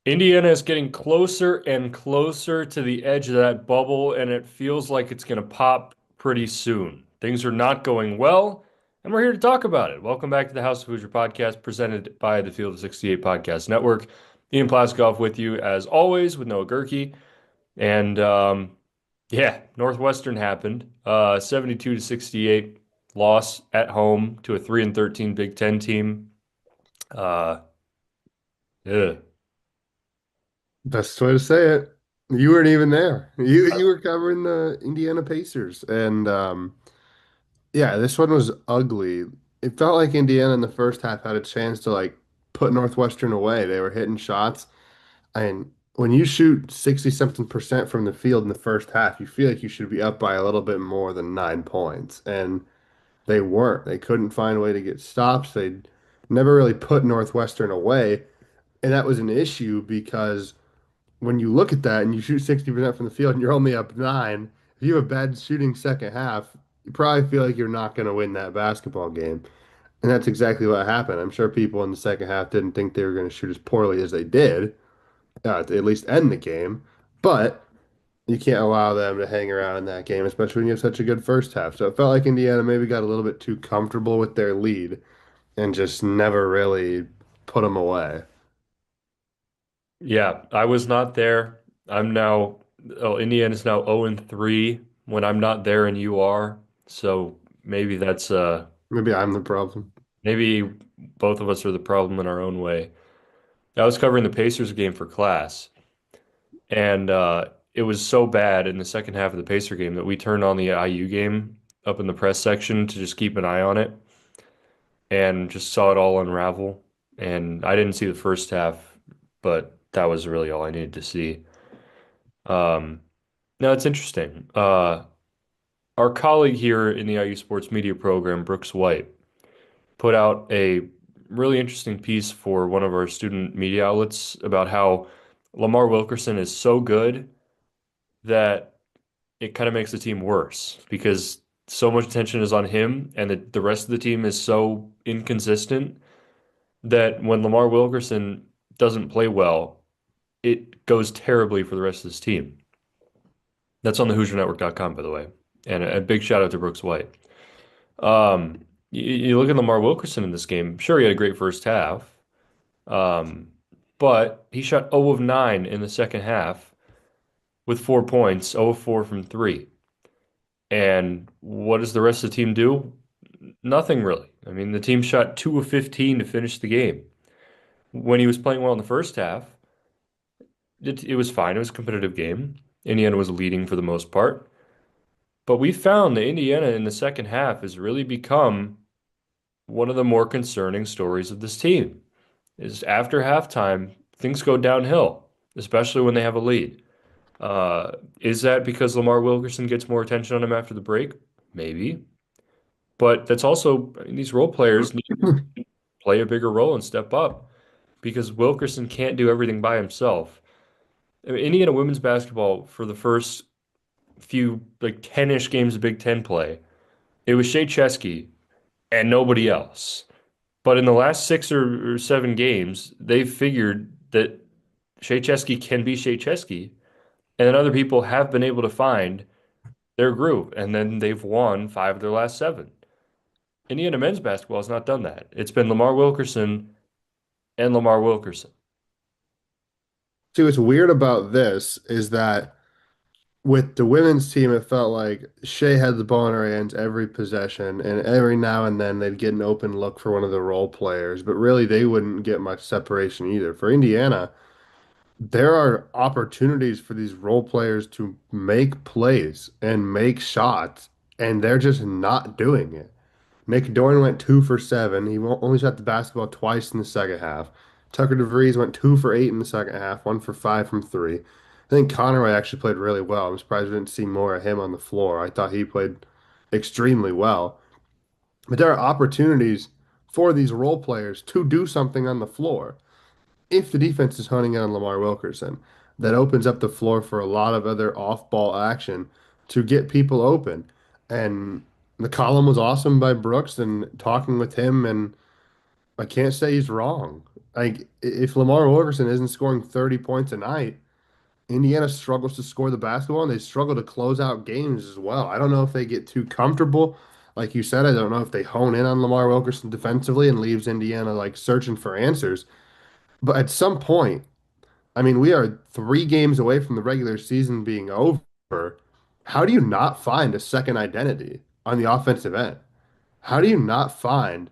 Indiana is getting closer and closer to the edge of that bubble, and it feels like it's going to pop pretty soon. Things are not going well, and we're here to talk about it. Welcome back to the House of Hoosier podcast, presented by the Field of 68 Podcast Network. Ian Plaskoff with you, as always, with Noah Gerkey. And yeah, Northwestern happened. 72 to 68 loss at home to a 3-13 Big Ten team. Uh, yeah. Best way to say it. You weren't even there. You were covering the Indiana Pacers, and yeah, this one was ugly. It felt like Indiana in the first half had a chance to put Northwestern away. They were hitting shots, and when you shoot 60 something percent from the field in the first half, you feel like you should be up by a little bit more than 9 points, and they weren't. They couldn't find a way to get stops. They never really put Northwestern away, and that was an issue because when you look at that and you shoot 60% from the field and you're only up nine, if you have a bad shooting second half, you probably feel like you're not going to win that basketball game. And that's exactly what happened. I'm sure people in the second half didn't think they were going to shoot as poorly as they did, to at least end the game. But you can't allow them to hang around in that game, especially when you have such a good first half. So it felt like Indiana maybe got a little bit too comfortable with their lead and just never really put them away. Yeah, I was not there. I'm now, oh, Indiana's now 0-3 when I'm not there and you are. So maybe that's Maybe I'm the problem. maybe both of us are the problem in our own way. I was covering the Pacers game for class, and it was so bad in the second half of the Pacer game that we turned on the IU game up in the press section to just keep an eye on it and just saw it all unravel. And I didn't see the first half, but that was really all I needed to see. Um, No, it's interesting. Our colleague here in the IU Sports Media program, Brooks White, put out a really interesting piece for one of our student media outlets about how Lamar Wilkerson is so good that it kind of makes the team worse because so much attention is on him and the rest of the team is so inconsistent that when Lamar Wilkerson doesn't play well, it goes terribly for the rest of this team. That's on the HoosierNetwork.com, by the way. And a big shout out to Brooks White. You look at Lamar Wilkerson in this game. Sure, he had a great first half, um, but he shot 0 of 9 in the second half with 4 points, 0 of 4 from three. And what does the rest of the team do? Nothing really. I mean, the team shot 2 of 15 to finish the game. When he was playing well in the first half, it was fine. It was a competitive game. Indiana was leading for the most part. But we found that Indiana in the second half has really become one of the more concerning stories of this team. Is after halftime, things go downhill, especially when they have a lead. Is that because Lamar Wilkerson gets more attention on him after the break? Maybe. But that's also, I mean, these role players need to play a bigger role and step up because Wilkerson can't do everything by himself. I mean, Indiana women's basketball for the first few, like 10-ish games of Big Ten play, it was Shea Chesky and nobody else. But in the last six or seven games, they've figured that Shea Chesky can be Shea Chesky, and then other people have been able to find their groove, and then they've won five of their last seven. Indiana men's basketball has not done that. It's been Lamar Wilkerson and Lamar Wilkerson. See, what's weird about this is that with the women's team, it felt like Shea had the ball in her hands every possession, and every now and then they'd get an open look for one of the role players, but really they wouldn't get much separation either. For Indiana, there are opportunities for these role players to make plays and make shots, and they're just not doing it. Nick Dorn went 2 for 7. He only shot the basketball twice in the second half. Tucker DeVries went 2 for 8 in the second half, 1 for 5 from three. I think Conroy actually played really well. I'm surprised we didn't see more of him on the floor. I thought he played extremely well. But there are opportunities for these role players to do something on the floor. If the defense is honing in on Lamar Wilkerson, that opens up the floor for a lot of other off-ball action to get people open. And the column was awesome by Brooks and talking with him, and I can't say he's wrong. Like if Lamar Wilkerson isn't scoring 30 points a night, Indiana struggles to score the basketball and they struggle to close out games as well. I don't know if they get too comfortable. Like you said, I don't know if they hone in on Lamar Wilkerson defensively and leaves Indiana like searching for answers. But at some point, I mean, we are 3 games away from the regular season being over. How do you not find a second identity on the offensive end? How do you not find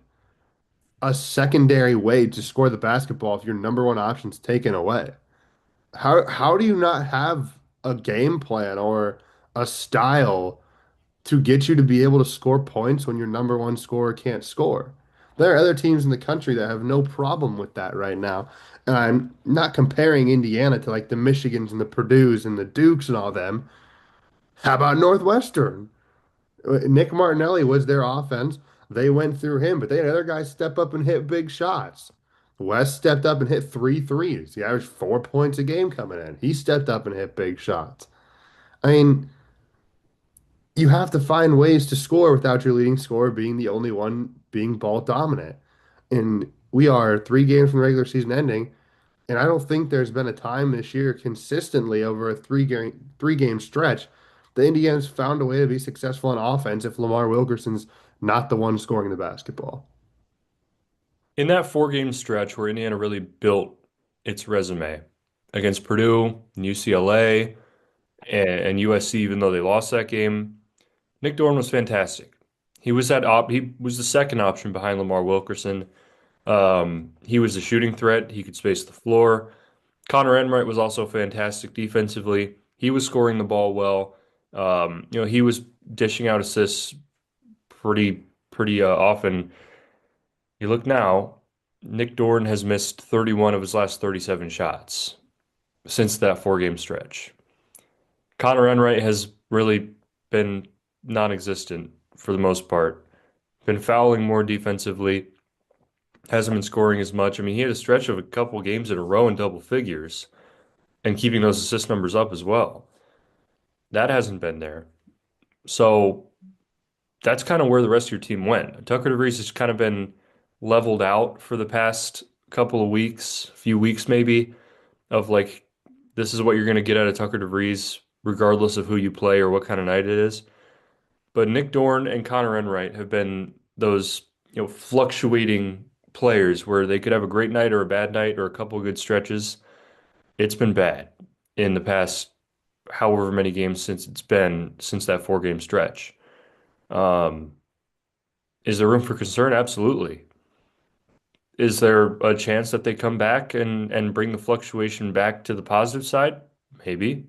a secondary way to score the basketball if your number one option's taken away? How do you not have a game plan or a style to get you to be able to score points when your number one scorer can't score? There are other teams in the country that have no problem with that right now. And I'm not comparing Indiana to like the Michigans and the Purdues and the Dukes and all them. How about Northwestern? Nick Martinelli was their offense. They went through him, but they had other guys step up and hit big shots. West stepped up and hit three threes. He averaged 4 points a game coming in. He stepped up and hit big shots. I mean, you have to find ways to score without your leading scorer being the only one being ball dominant. And we are 3 games from the regular season ending, and I don't think there's been a time this year consistently over a three game stretch the Indians found a way to be successful on offense if Lamar Wilkerson's not the one scoring the basketball. In that 4 game stretch where Indiana really built its resume against Purdue, and UCLA, and USC, even though they lost that game, Nick Dorn was fantastic. He was the second option behind Lamar Wilkerson. He was a shooting threat. He could space the floor. Connor Enright was also fantastic defensively. He was scoring the ball well. He was dishing out assists pretty often. You look now, Nick Dorn has missed 31 of his last 37 shots since that 4 game stretch. Connor Enright has really been non-existent for the most part. Been fouling more defensively, hasn't been scoring as much. I mean, he had a stretch of a couple games in a row in double figures and keeping those assist numbers up as well. That hasn't been there. So that's kind of where the rest of your team went. Tucker DeVries has kind of been leveled out for the past couple of weeks, few weeks maybe, of like, this is what you're going to get out of Tucker DeVries, regardless of who you play or what kind of night it is. But Nick Dorn and Connor Enright have been those, fluctuating players where they could have a great night or a bad night or a couple of good stretches. It's been bad in the past however many games since that 4 game stretch. Um, is there room for concern? Absolutely. Is there a chance that they come back and bring the fluctuation back to the positive side? Maybe.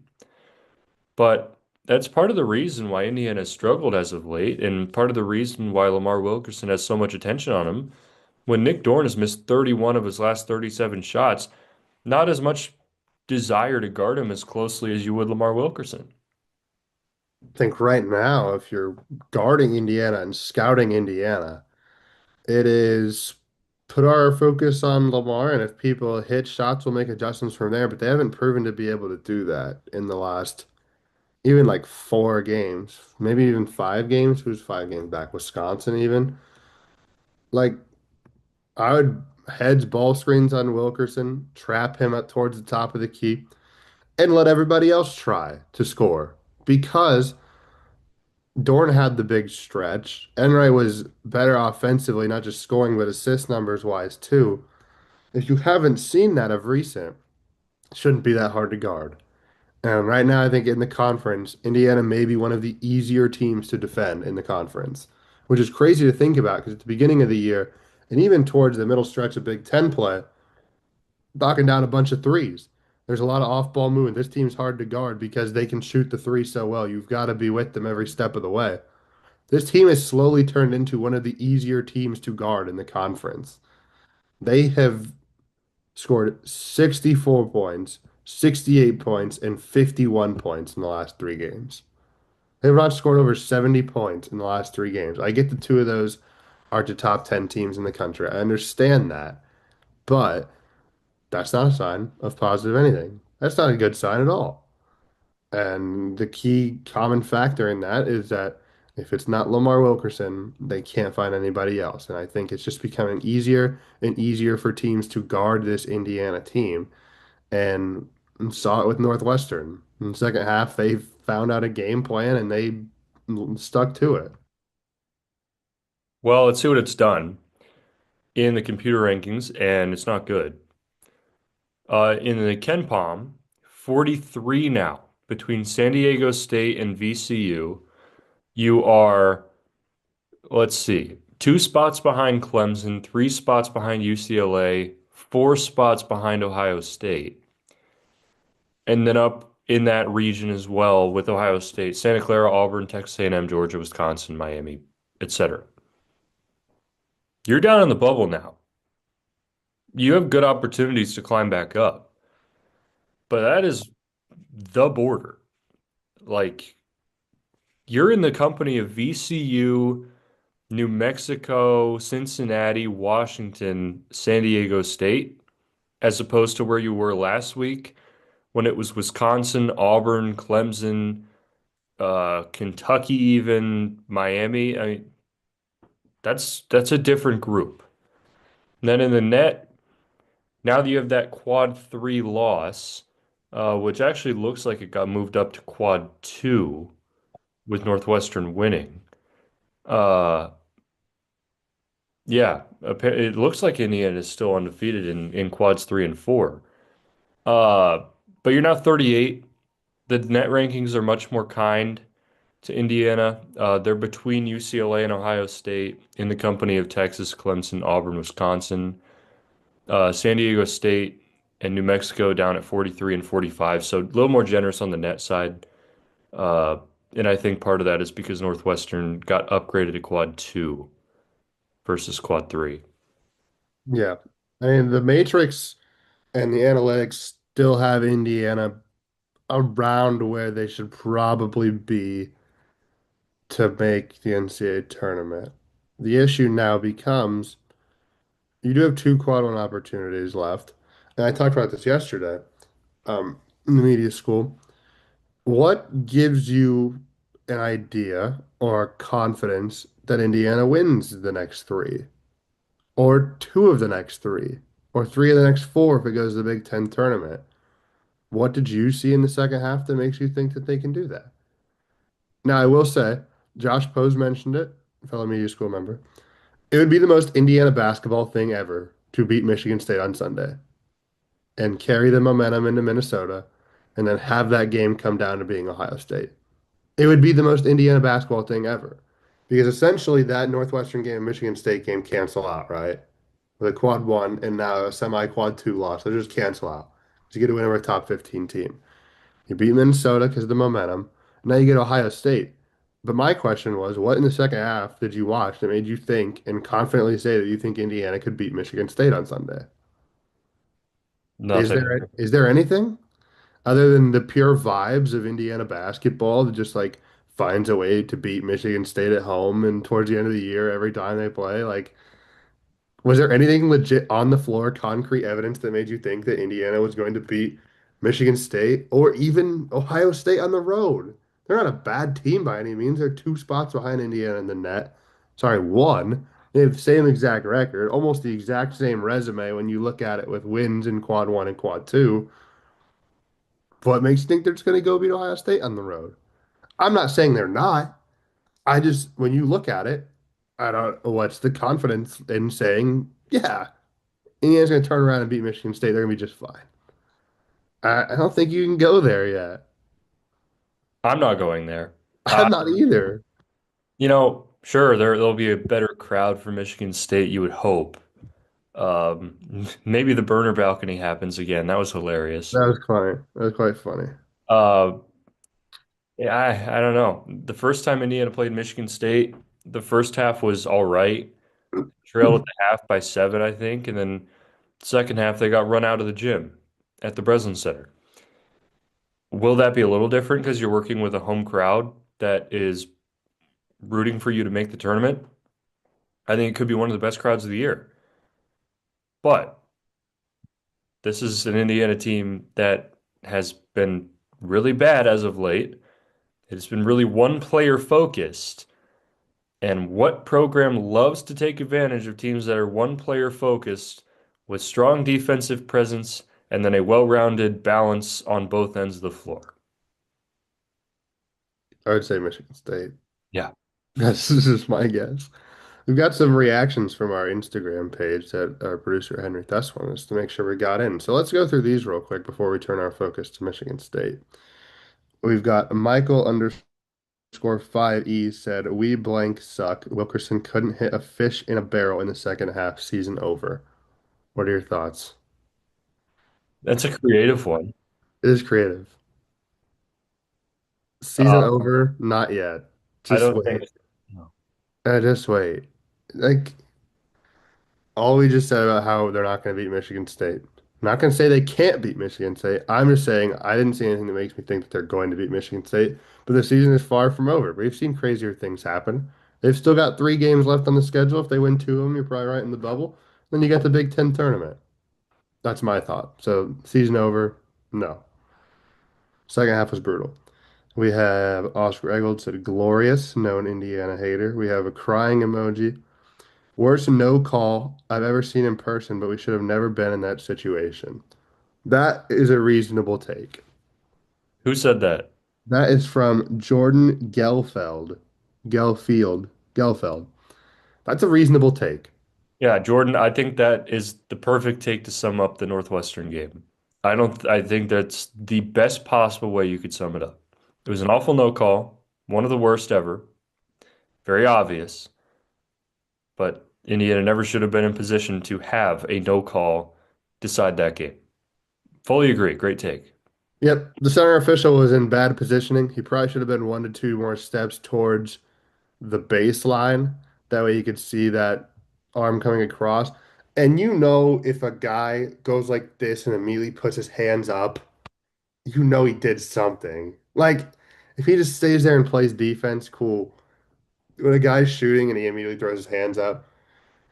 But that's part of the reason why Indiana has struggled as of late, and part of the reason why Lamar Wilkerson has so much attention on him. When Nick Dorn has missed 31 of his last 37 shots, not as much desire to guard him as closely as you would Lamar Wilkerson. I think right now, if you're guarding Indiana and scouting Indiana, it is put our focus on Lamar, and if people hit shots, we'll make adjustments from there. But they haven't proven to be able to do that in the last even like 4 games, maybe even 5 games. Who's 5 games back? Wisconsin, even. Like, I would hedge ball screens on Wilkerson, trap him up towards the top of the key, and let everybody else try to score because Dorn had the big stretch. Enright was better offensively, not just scoring, but assist numbers wise too. If you haven't seen that of recent, it shouldn't be that hard to guard. And right now, I think in the conference, Indiana may be one of the easier teams to defend in the conference, which is crazy to think about because at the beginning of the year, and even towards the middle stretch of Big Ten play, knocking down a bunch of threes. There's a lot of off-ball movement. This team's hard to guard because they can shoot the three so well. You've got to be with them every step of the way. This team has slowly turned into one of the easier teams to guard in the conference. They have scored 64 points, 68 points, and 51 points in the last 3 games. They've not scored over 70 points in the last 3 games. I get the two of those are to top 10 teams in the country. I understand that, but that's not a sign of positive anything. That's not a good sign at all. And the key common factor in that is that If it's not Lamar Wilkerson, they can't find anybody else. And I think it's just becoming easier and easier for teams to guard this Indiana team. And saw it with Northwestern. In the second half, they found out a game plan and they stuck to it. Well, let's see what it's done in the computer rankings, and it's not good. In the Ken Palm, 43 now between San Diego State and VCU. You are, let's see, 2 spots behind Clemson, 3 spots behind UCLA, 4 spots behind Ohio State. And then up in that region as well with Ohio State, Santa Clara, Auburn, Texas A&M, Georgia, Wisconsin, Miami, etc. You're down in the bubble now. You have good opportunities to climb back up, but that is the border. Like you're in the company of VCU, New Mexico, Cincinnati, Washington, San Diego State, as opposed to where you were last week when it was Wisconsin, Auburn, Clemson, Kentucky, even Miami. I mean, that's a different group. And then in the net, now that you have that quad three loss, which actually looks like it got moved up to quad two with Northwestern winning. Uh, yeah, it looks like Indiana is still undefeated in quads three and four. Uh, but you're now 38. The net rankings are much more kind to Indiana. They're between UCLA and Ohio State in the company of Texas, Clemson, Auburn, Wisconsin, San Diego State, and New Mexico down at 43 and 45. So a little more generous on the net side. Uh, and I think part of that is because Northwestern got upgraded to quad two versus quad three. Yeah. I mean, the Matrix and the analytics still have Indiana around where they should probably be to make the NCAA tournament. The issue now becomes you do have two quad one opportunities left. And I talked about this yesterday in the media school. What gives you an idea or confidence that Indiana wins the next three, or two of the next three, or three of the next four if it goes to the Big Ten tournament? What did you see in the second half that makes you think that they can do that? Now, I will say, Josh Pose mentioned it, fellow media school member. It would be the most Indiana basketball thing ever to beat Michigan State on Sunday and carry the momentum into Minnesota and then have that game come down to being Ohio State. It would be the most Indiana basketball thing ever because essentially that Northwestern game and Michigan State game cancel out, right? With a quad one and now a semi quad two loss. They just cancel out. You get to win over a top 15 team. You beat Minnesota because of the momentum. Now you get Ohio State. But my question was, what in the second half did you watch that made you think and confidently say that you think Indiana could beat Michigan State on Sunday? Nothing. Is there anything other than the pure vibes of Indiana basketball that just like finds a way to beat Michigan State at home and towards the end of the year every time they play? Like, was there anything legit on the floor, concrete evidence that made you think that Indiana was going to beat Michigan State or even Ohio State on the road? They're not a bad team by any means. They're 2 spots behind Indiana in the net. Sorry, one. They have the same exact record, almost the exact same resume when you look at it with wins in quad one and quad two. What makes you think they're just going to go beat Ohio State on the road? I'm not saying they're not. I just, when you look at it, I don't know what's the confidence in saying, yeah, Indiana's going to turn around and beat Michigan State. They're going to be just fine. I don't think you can go there yet. I'm not going there. I'm not either. Sure, there'll be a better crowd for Michigan State, you would hope. Maybe the burner balcony happens again. That was hilarious. That was funny. That was quite funny. Uh, yeah, I don't know. The first time Indiana played Michigan State, the first half was all right. Trailed at the half by 7, I think, and then second half they got run out of the gym at the Breslin Center. Will that be a little different because you're working with a home crowd that is rooting for you to make the tournament? I think it could be one of the best crowds of the year. But this is an Indiana team that has been really bad as of late. It's been really one player focused. And what program loves to take advantage of teams that are one player focused with strong defensive presence and then a well-rounded balance on both ends of the floor? I would say Michigan State. Yeah. That's just my guess. We've got some reactions from our Instagram page that our producer Henry Thess wanted us to make sure we got in. So let's go through these real quick before we turn our focus to Michigan State. We've got Michael underscore 5E said, "We blank suck. Wilkerson couldn't hit a fish in a barrel in the second half. Season over." What are your thoughts? That's a creative one. It is creative. Season Uh, over? Not yet. I Just don't think wait. no. Just wait. Like, all we just said about how they're not going to beat Michigan State. I'm not going to say they can't beat Michigan State. I'm just saying I didn't see anything that makes me think that they're going to beat Michigan State. But the season is far from over. We've seen crazier things happen. They've still got 3 games left on the schedule. If they win 2 of them, you're probably right in the bubble. Then you got the Big Ten tournament. That's my thought. So season over? No. Second half was brutal. We have Oscar Eggold said glorious, known Indiana hater. We have a crying emoji. Worst no call I've ever seen in person, but we should have never been in that situation. That is a reasonable take. Who said that? That is from Jordan Gelfeld. Gelfeld. That's a reasonable take. Yeah, Jordan, I think that is the perfect take to sum up the Northwestern game. I think that's the best possible way you could sum it up. It was an awful no call, one of the worst ever, very obvious, but Indiana never should have been in position to have a no call decide that game. Fully agree. Great take. Yep, the center official was in bad positioning. He probably should have been 1 to 2 more steps towards the baseline. That way you could see that arm coming across. And you know, if a guy goes like this and immediately puts his hands up, you know he did something. Like, if he just stays there and plays defense, cool. When a guy's shooting and he immediately throws his hands up,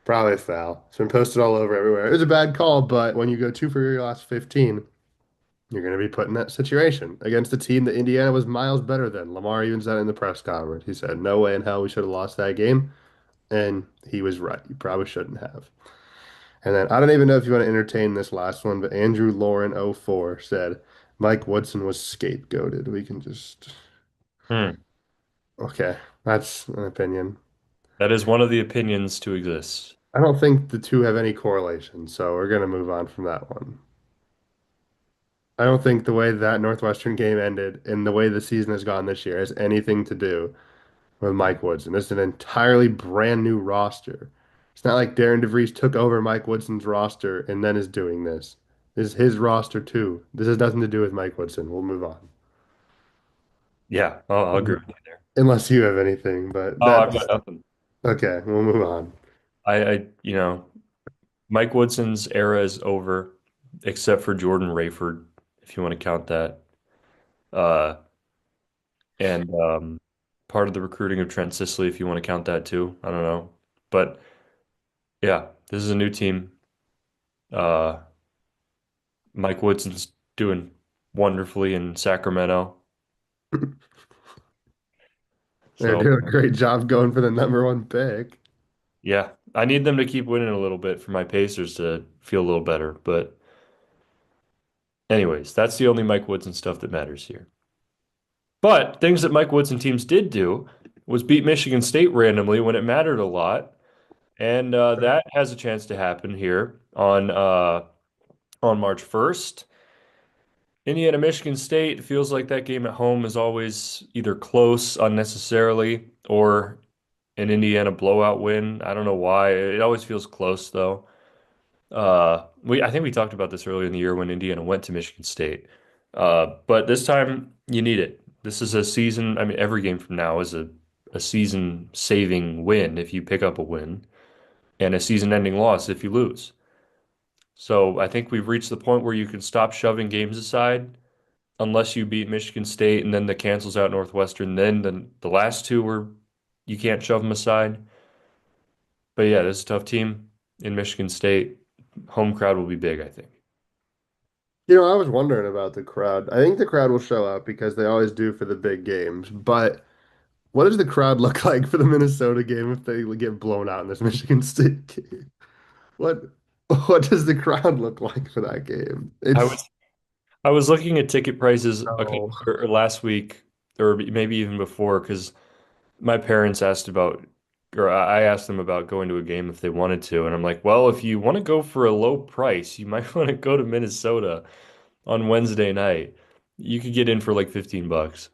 probably a foul. It's been posted all over everywhere. It was a bad call, but when you go two for your last 15, you're going to be put in that situation against a team that Indiana was miles better than. Lamar even said in the press conference. He said, "No way in hell we should have lost that game." And he was right. You probably shouldn't have. And then I don't even know if you want to entertain this last one, but Andrew Lauren 04 said Mike Woodson was scapegoated. We can just Hmm. okay, that's an opinion. That is one of the opinions to exist. I don't think the two have any correlation, so we're gonna move on from that one. I don't think the way that Northwestern game ended and the way the season has gone this year has anything to do with Mike Woodson. This is an entirely brand new roster. It's not like Darren DeVries took over Mike Woodson's roster and then is doing this. This is his roster too. This has nothing to do with Mike Woodson. We'll move on. Yeah, I'll agree with you there. Unless you have anything, but Oh, I've got that's nothing. okay. We'll move on. You know, Mike Woodson's era is over, except for Jordan Rayford, if you want to count that. Uh, and part of the recruiting of Trent Sisley, if you want to count that too. I don't know. But yeah, this is a new team. Uh, Mike Woodson's doing wonderfully in Sacramento. They're So doing a great job going for the #1 pick. yeah, I need them to keep winning a little bit for my Pacers to feel a little better. But anyways, that's the only Mike Woodson stuff that matters here. But things that Mike Woodson teams did do was beat Michigan State randomly when it mattered a lot. And that has a chance to happen here on March 1st. Indiana, Michigan State feels like that game at home is always either close unnecessarily or an Indiana blowout win. I don't know why. It always feels close though. I think we talked about this earlier in the year when Indiana went to Michigan State. But this time you need it. This is a season. I mean, every game from now is a season saving win if you pick up a win, and a season ending loss if you lose. So I think we've reached the point where you can stop shoving games aside unless you beat Michigan State and then the cancels out Northwestern. Then the last two were you can't shove them aside. But yeah, this is a tough team in Michigan State. Home crowd will be big, I think. I was wondering about the crowd. I think the crowd will show up because they always do for the big games, but What does the crowd look like for the Minnesota game if they get blown out in this Michigan State game? What what does the crowd look like for that game? I It's was I was looking at ticket prices a couple so or last week or maybe even before because my parents asked about or I asked them about going to a game if they wanted to, and I'm like, well, if you want to go for a low price, you might want to go to Minnesota on Wednesday night. You could get in for like 15 bucks.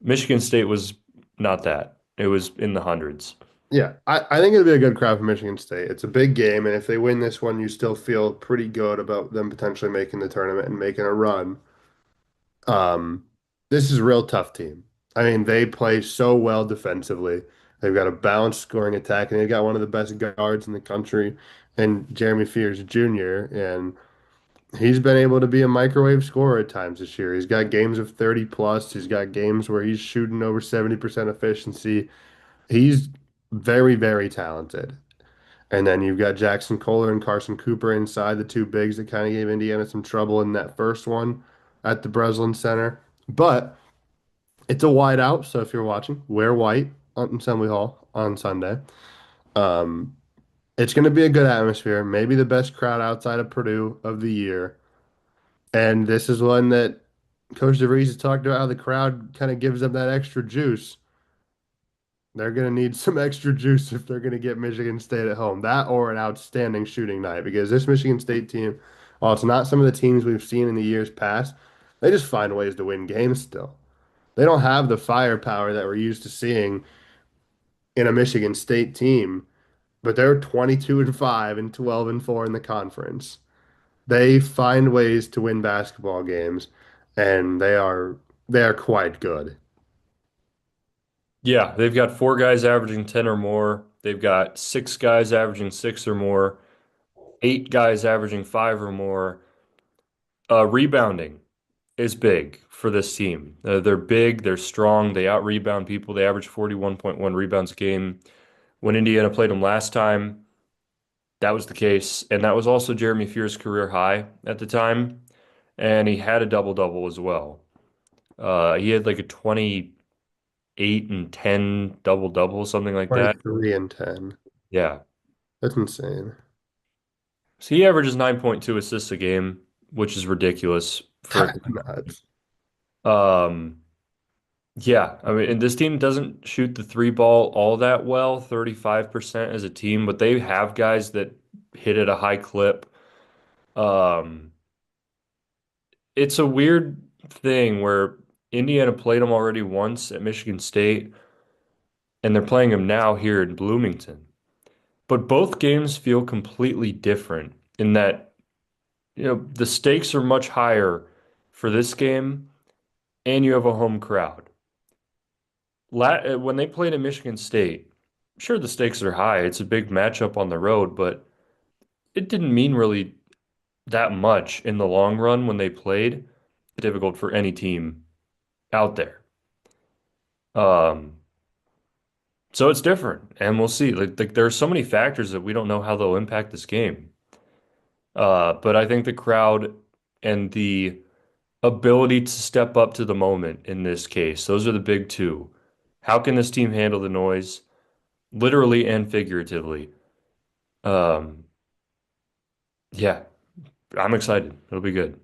Michigan State was not that. It was in the hundreds. yeah. I think it'll be a good crowd for Michigan State. It's a big game, and if they win this one, you still feel pretty good about them potentially making the tournament and making a run. Um, this is a real tough team. I mean, they play so well defensively. They've got a balanced scoring attack, and they've got one of the best guards in the country, and Jeremy Fears Jr. And he's been able to be a microwave scorer at times this year. He's got games of 30 plus. He's got games where he's shooting over 70% efficiency. He's very, very talented. And then you've got Jackson Kohler and Carson Cooper inside the two bigs that kind of gave Indiana some trouble in that first one at the Breslin Center. But it's a white out, so if you're watching, wear white on Assembly Hall on Sunday. Um, it's going to be a good atmosphere, maybe the best crowd outside of Purdue of the year. And this is one that Coach DeVries has talked about how the crowd kind of gives them that extra juice. They're going to need some extra juice if they're going to get Michigan State at home. That or an outstanding shooting night because this Michigan State team, while it's not some of the teams we've seen in the years past, they just find ways to win games still. They don't have the firepower that we're used to seeing in a Michigan State team, but they're 22 and 5 and 12 and 4 in the conference. They find ways to win basketball games and they are quite good. Yeah, they've got four guys averaging 10 or more. They've got six guys averaging six or more, eight guys averaging five or more. Rebounding is big for this team. They're big, they're strong, they out rebound people. They average 41.1 rebounds a game. When Indiana played them last time, that was the case. And that was also Jeremy Fear's career high at the time. And he had a double-double as well. He had like a 28 and 10 double-double, something like that. 23 and 10. Yeah. That's insane. So he averages 9.2 assists a game, which is ridiculous for That's nuts. yeah, I mean, and this team doesn't shoot the three ball all that well, 35% as a team, but they have guys that hit at a high clip. Um, it's a weird thing where Indiana played them already once at Michigan State, and they're playing them now here in Bloomington. But both games feel completely different in that, the stakes are much higher for this game, and you have a home crowd. When they played at Michigan State, sure the stakes are high. It's a big matchup on the road, but it didn't mean really that much in the long run when they played. Difficult for any team out there. Um, so it's different, and we'll see. Like there are so many factors that we don't know how they'll impact this game. But I think the crowd and the ability to step up to the moment in this case, those are the big two. How can this team handle the noise, literally and figuratively? Um, yeah, I'm excited. It'll be good.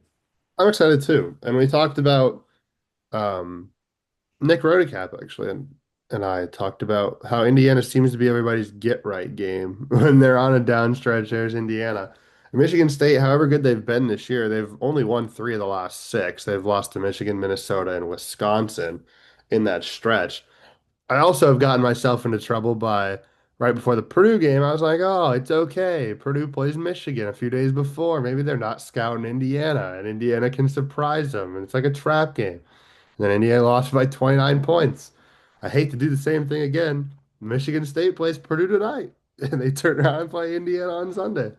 I'm excited too. And we talked about um, Nick Rodecap actually, and I talked about how Indiana seems to be everybody's get right game when they're on a down stretch. There's Indiana. Michigan State, however good they've been this year, they've only won three of the last six. They've lost to Michigan, Minnesota, and Wisconsin in that stretch. I also have gotten myself into trouble by right before the Purdue game. I was like, oh, it's okay. Purdue plays Michigan a few days before. Maybe they're not scouting Indiana, and Indiana can surprise them. And it's like a trap game. And then Indiana lost by 29 points. I hate to do the same thing again. Michigan State plays Purdue tonight, and they turn around and play Indiana on Sunday.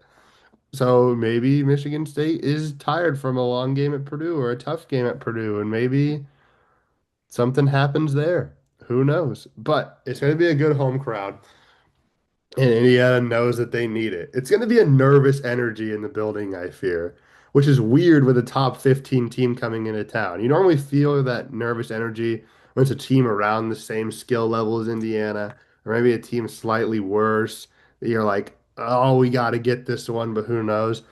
So maybe Michigan State is tired from a long game at Purdue or a tough game at Purdue, and maybe something happens there. Who knows? But it's going to be a good home crowd, and Indiana knows that they need it. It's going to be a nervous energy in the building, I fear, which is weird with a top 15 team coming into town. You normally feel that nervous energy when it's a team around the same skill level as Indiana, or maybe a team slightly worse, that you're like, oh, we got to get this one, but who knows?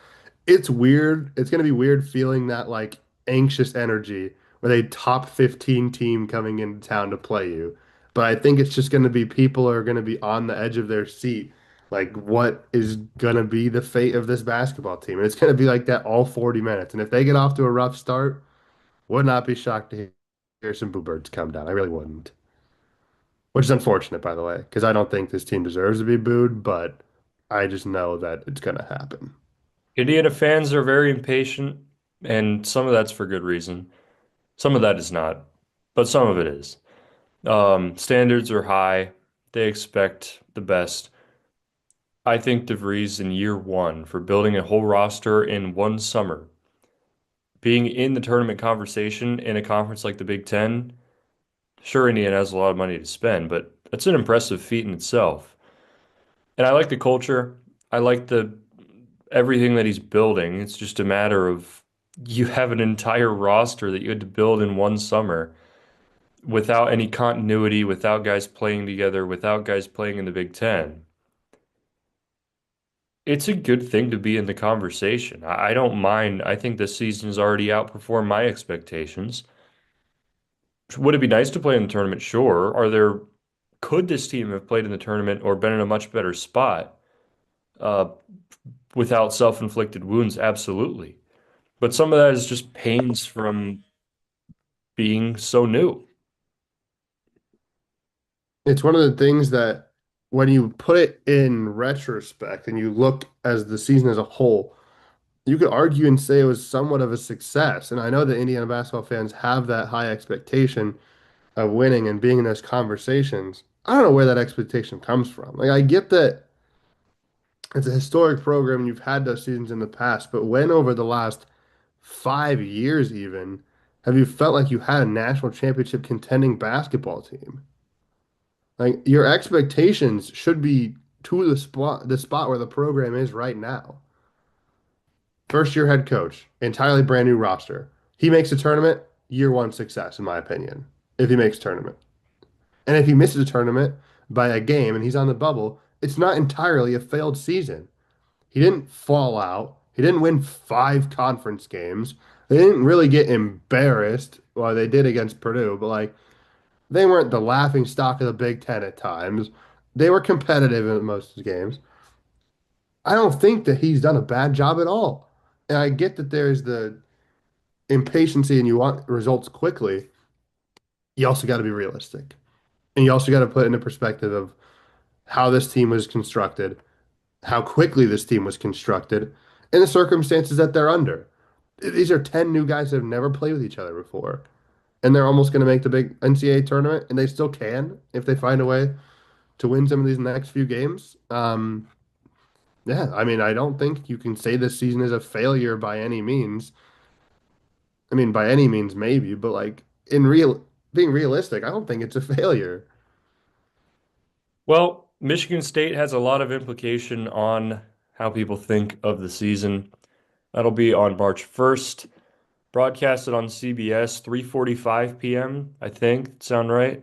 It's weird. It's going to be weird feeling that like anxious energy with a top 15 team coming into town to play you. But I think it's just going to be people are going to be on the edge of their seat. Like, what is going to be the fate of this basketball team? And it's going to be like that all 40 minutes. And if they get off to a rough start, would not be shocked to hear some boo birds come down. I really wouldn't. Which is unfortunate, by the way, because I don't think this team deserves to be booed, but I just know that it's going to happen. Indiana fans are very impatient, and some of that's for good reason. Some of that is not, but some of it is. Standards are high. They expect the best. I think DeVries in year one for building a whole roster in one summer, being in the tournament conversation in a conference like the Big Ten. Sure, Indiana has a lot of money to spend, but that's an impressive feat in itself. And I like the culture. I like the everything that he's building. It's just a matter of you have an entire roster that you had to build in one summer without any continuity, without guys playing together, without guys playing in the Big Ten. It's a good thing to be in the conversation. I don't mind. I think this season has already outperformed my expectations. Would it be nice to play in the tournament? Sure. Could this team have played in the tournament or been in a much better spot uh, without self-inflicted wounds? Absolutely. But some of that is just pains from being so new. It's one of the things that when you put it in retrospect and you look as the season as a whole, you could argue and say it was somewhat of a success. And I know that Indiana basketball fans have that high expectation of winning and being in those conversations. I don't know where that expectation comes from. Like I get that it's a historic program and you've had those seasons in the past, but when over the last 5 years even have you felt like you had a national championship contending basketball team? Like your expectations should be to the spot where the program is right now. First year head coach, entirely brand new roster. He makes a tournament, year one success, in my opinion, if he makes tournament. And if he misses a tournament by a game and he's on the bubble, it's not entirely a failed season. He didn't fall out. He didn't win 5 conference games. They didn't really get embarrassed. Well, they did against Purdue, but like they weren't the laughing stock of the Big Ten at times. They were competitive in most of the games. I don't think that he's done a bad job at all. And I get that there's the impatience and you want results quickly. You also got to be realistic. And you also got to put into perspective of how this team was constructed, how quickly this team was constructed, and the circumstances that they're under. These are 10 new guys that have never played with each other before. And they're almost going to make the big NCAA tournament, and they still can if they find a way to win some of these next few games. Yeah, I mean, I don't think you can say this season is a failure by any means. I mean, by any means, maybe, but like being realistic, I don't think it's a failure. Well, Michigan State has a lot of implication on how people think of the season. That'll be on March 1st, broadcasted on CBS, 3:45 p.m., I think. Sound right?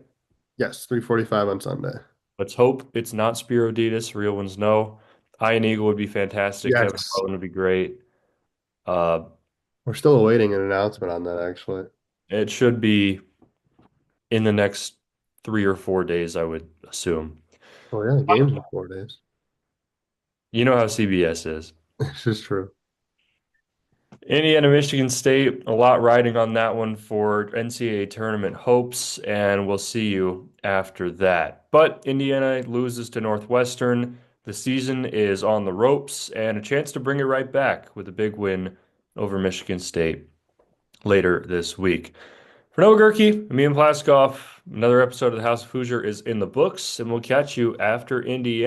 Yes, 3:45 on Sunday. Let's hope it's not Spiro Ditas. Real ones know. Ian Eagle would be fantastic. Kevin Yes. Harlan would be great. Uh, We're still awaiting an announcement on that, actually. it should be in the next 3 or 4 days, I would assume. Oh, yeah, the game's in 4 days. You know how CBS is. This is true. Indiana, Michigan State, a lot riding on that one for NCAA tournament hopes, and we'll see you after that. But Indiana loses to Northwestern. The season is on the ropes, and a chance to bring it right back with a big win over Michigan State later this week. For Noah Gerkey, me and Plaskoff, another episode of the House of Hoosier is in the books, and we'll catch you after Indiana.